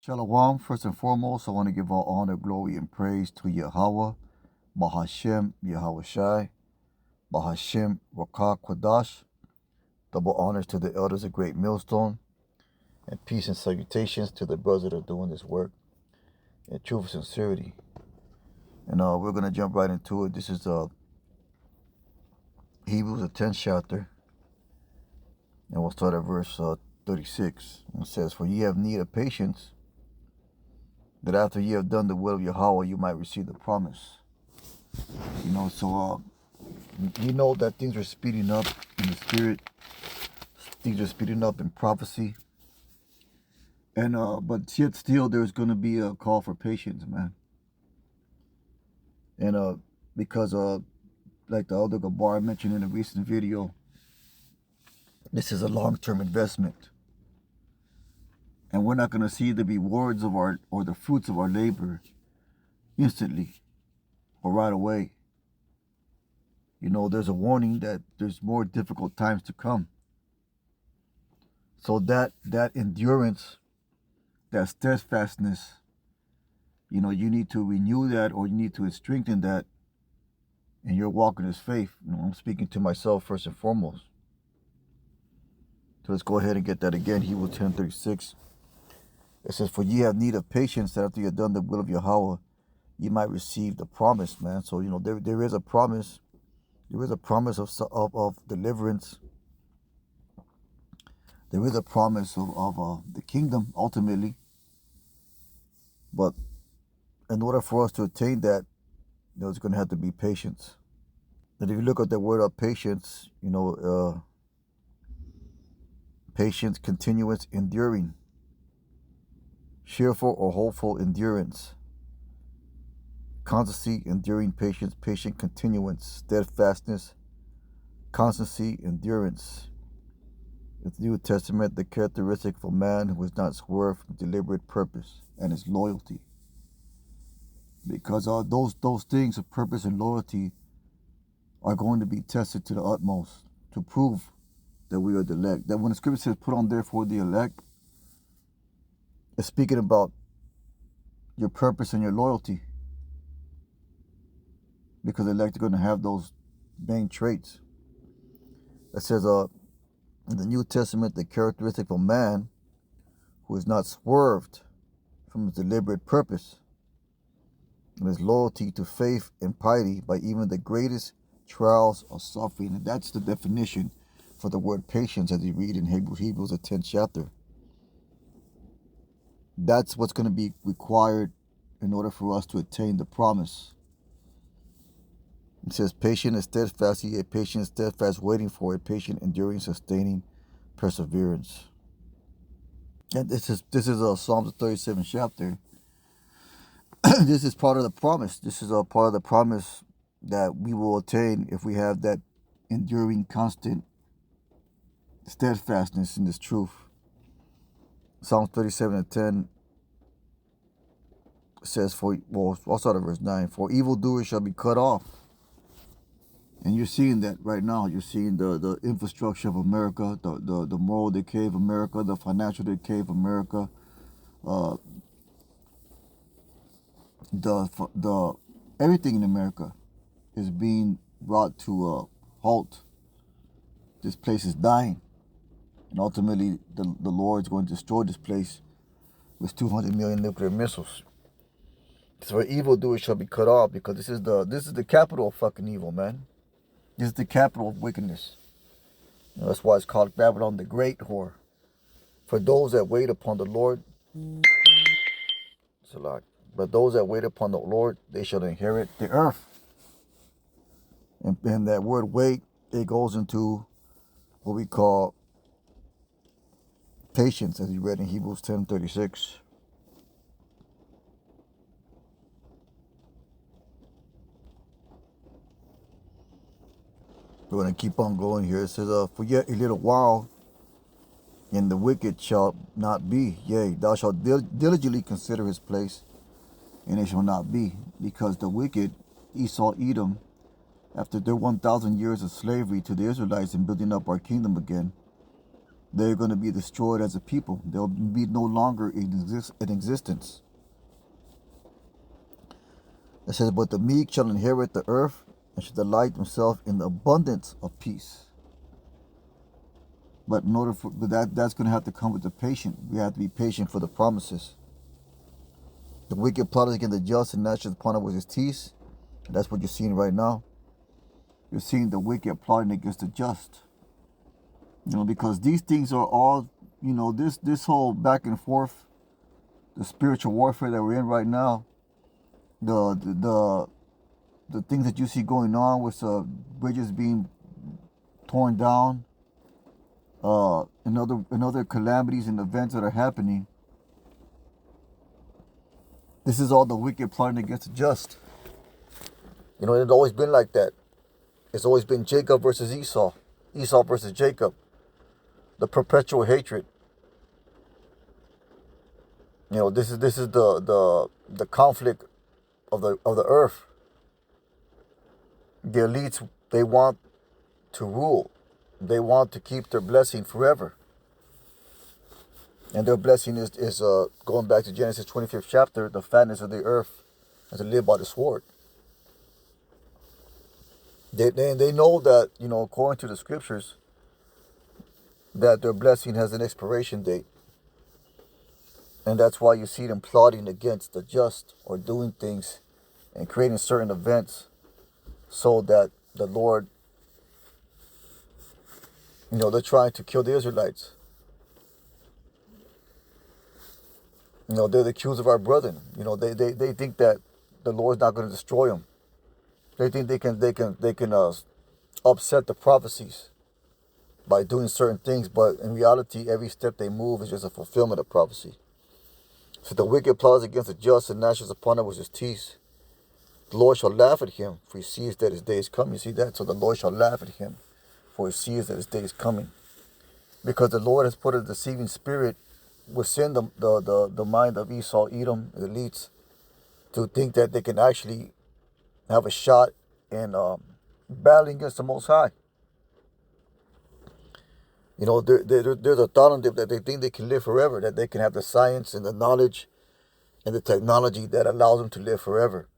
Shalom. First and foremost, I want to give all honor, glory, and praise to Yahweh, Bahashem, Yahweh Shai, Bahashem, Rakah Kwadash. Double honors to the elders of Great Millstone, and peace and salutations to the brothers that are doing this work in truth and sincerity. And we're going to jump right into it. This is Hebrews, the 10th chapter, and we'll start at verse 36. It says, "For ye have need of patience, that after ye have done the will of Yahweh, you might receive the promise." So you know that things are speeding up in the spirit. Things are speeding up in prophecy. And but yet still there's going to be a call for patience, man. And because like the elder Gabar mentioned in a recent video, this is a long-term investment. And we're not going to see the rewards of our, or the fruits of our labor instantly or right away. There's a warning that there's more difficult times to come. So that endurance, that steadfastness, you need to renew that, or you need to strengthen that in your walk in His faith. I'm speaking to myself first and foremost. So let's go ahead and get that again. Hebrews 10:36. It says, "For ye have need of patience, that after you have done the will of Yahweh, ye might receive the promise," man. So there is a promise. There is a promise of deliverance. There is a promise of the kingdom ultimately. But in order for us to attain that, there's going to have to be patience. And if you look at the word of patience, patience, continuance, enduring, cheerful or hopeful endurance, constancy, enduring patience, patient continuance, steadfastness, constancy, endurance. In the New Testament, the characteristic of a man who is not swerved from deliberate purpose and his loyalty. Because those things of purpose and loyalty are going to be tested to the utmost to prove that we are the elect. That when the scripture says, "Put on therefore the elect," it's speaking about your purpose and your loyalty. Because the elect are going to have those main traits. It says in the New Testament, the characteristic of a man who is not swerved from his deliberate purpose and his loyalty to faith and piety by even the greatest trials or suffering. And that's the definition for the word patience as you read in Hebrews, the 10th chapter. That's what's going to be required in order for us to attain the promise. It says, "Patient and steadfast, ye a patient and steadfast, waiting for a patient, enduring, sustaining perseverance." And this is Psalms 37th chapter. This is part of the promise. This is a part of the promise that we will attain if we have that enduring, constant steadfastness in this truth. Psalms 37:10 says, I'll start at verse 9. "For evildoers shall be cut off." And you're seeing that right now. You're seeing the infrastructure of America, the moral decay of America, the financial decay of America, the everything in America is being brought to a halt. This place is dying, and ultimately the Lord is going to destroy this place with 200 million nuclear missiles. So evildoers shall be cut off, because this is the capital of fucking evil, man. This is the capital of wickedness. That's why it's called Babylon the Great whore. For those that wait upon the Lord, it's a lot. But those that wait upon the Lord, they shall inherit the earth. And that word wait, it goes into what we call patience, as you read in Hebrews 10:36. We're going to keep on going here. It says, "For yet a little while, and the wicked shall not be. Yea, thou shalt diligently consider his place, and it shall not be. Because the wicked, Esau, Edom, after their 1,000 years of slavery to the Israelites and building up our kingdom again, they're going to be destroyed as a people. They'll be no longer in existence. It says, but the meek shall inherit the earth and shall delight themselves in the abundance of peace. But in order for that's going to have to come with the patient. We have to be patient for the promises. The wicked plotteth against the just and gnasheth upon it with his teeth. And that's what you're seeing right now. You're seeing the wicked plotting against the just. Because these things are all, this whole back and forth, the spiritual warfare that we're in right now, the things that you see going on with bridges being torn down, and other calamities and events that are happening. This is all the wicked plotting against the just. It's always been like that. It's always been Jacob versus Esau, Esau versus Jacob, the perpetual hatred. This is the conflict of the earth. The elites, they want to rule. They want to keep their blessing forever. And their blessing is going back to Genesis 25th chapter, the fatness of the earth, and to live by the sword. They know that, according to the scriptures, that their blessing has an expiration date. And that's why you see them plotting against the just, or doing things and creating certain events so that the Lord, they're trying to kill the Israelites. They're the accused of our brethren. They think that the Lord's not going to destroy them. They think they can upset the prophecies by doing certain things, but in reality, every step they move is just a fulfillment of prophecy. So the wicked plots against the just and gnashes upon it with his teeth. The Lord shall laugh at him, for he sees that his day is coming. You see that? So the Lord shall laugh at him, for he sees that his day is coming. Because the Lord has put a deceiving spirit within the mind of Esau, Edom, the elites, to think that they can actually have a shot in battling against the Most High. There's a thought on them that they think they can live forever, that they can have the science and the knowledge and the technology that allows them to live forever.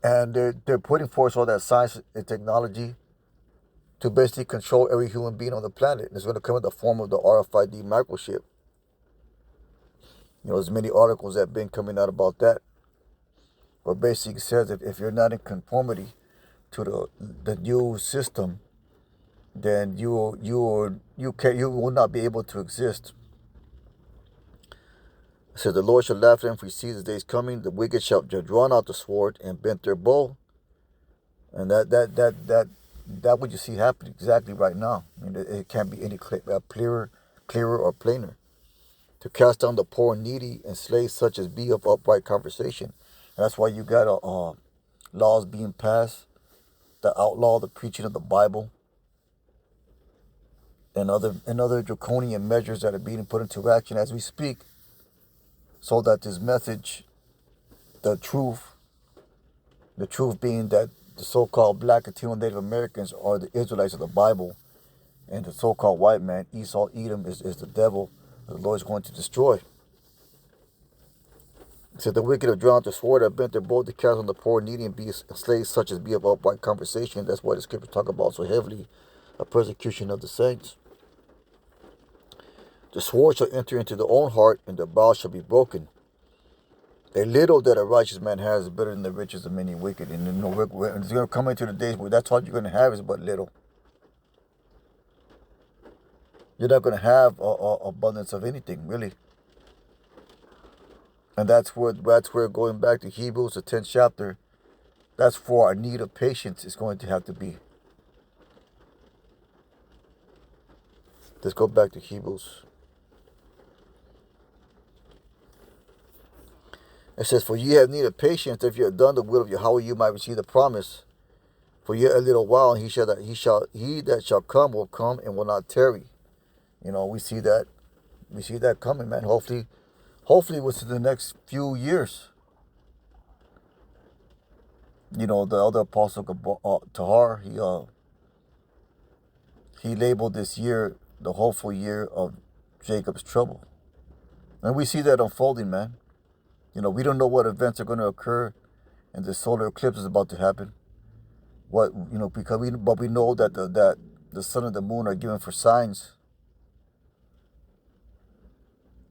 And they're putting forth all that science and technology to basically control every human being on the planet. And it's going to come in the form of the RFID microchip. There's many articles that have been coming out about that. But basically it says that if you're not in conformity to the new system, then you will not be able to exist. It says the Lord shall laugh at him, for he sees the days coming. The wicked shall drawn out the sword and bent their bow. And that what you see happening exactly right now. It can't be any clearer or plainer. To cast down the poor and needy and slay such as be of upright conversation. And that's why you got laws being passed that outlaw the preaching of the Bible, and other draconian measures that are being put into action as we speak, so that this message, the truth being that the so-called Black, Latino, Native Americans are the Israelites of the Bible, and the so-called white man, Esau, Edom, is the devil that the Lord is going to destroy. It said the wicked have drawn out the sword, have bent their bow to cast on the poor, needy, and slay such as be of upright conversation. That's why the scriptures talk about so heavily a persecution of the saints. The sword shall enter into their own heart, and their bow shall be broken. A little that a righteous man has is better than the riches of many wicked. And it's going to come into the days where that's all you're going to have is but little. You're not going to have abundance of anything, really. And that's where going back to Hebrews, the 10th chapter, that's for our need of patience is going to have to be. Let's go back to Hebrews. It says, for ye have need of patience, if you have done the will of Yahweh, you might receive the promise. For yet a little while, and he that shall come will come and will not tarry. We see that coming, man. Hopefully within the next few years. The other apostle Tahar, he labeled this year the hopeful year of Jacob's trouble. And we see that unfolding, man. We don't know what events are going to occur, and the solar eclipse is about to happen. Because we know that the sun and the moon are given for signs.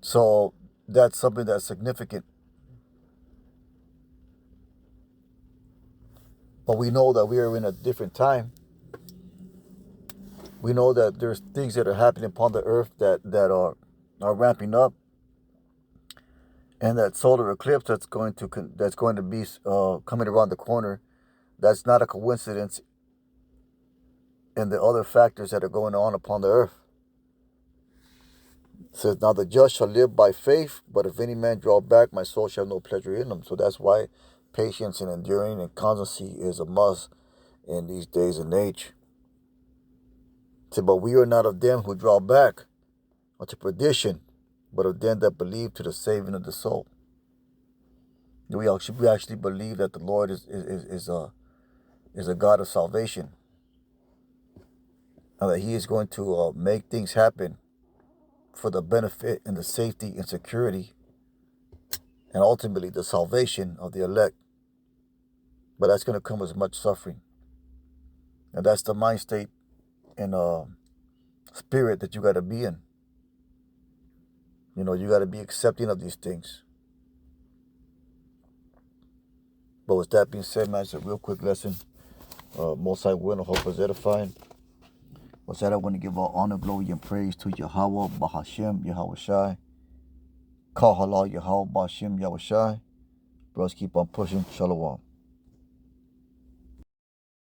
So that's something that's significant. But we know that we are in a different time. We know that there's things that are happening upon the earth that are ramping up, and that solar eclipse that's going to be coming around the corner. That's not a coincidence. And the other factors that are going on upon the earth. It says, now the just shall live by faith, but if any man draw back, my soul shall have no pleasure in him. So that's why patience and enduring and constancy is a must in these days and age. It said, but we are not of them who draw back unto perdition, but of them that believe to the saving of the soul. We actually believe that the Lord is a God of salvation, and that He is going to make things happen for the benefit and the safety and security, and ultimately the salvation of the elect. But that's going to come with much suffering, and that's the mind state and spirit that you got to be in. You got to be accepting of these things. But with that being said, man, it's a real quick lesson. Most High will, hope is edifying. With that, I want to give all honor, glory, and praise to Yahweh, Bahashem, Yahweh Shai. Call Halal, Yahweh, Bahashem, Yahweh Shai. Bros, keep on pushing. Shalom.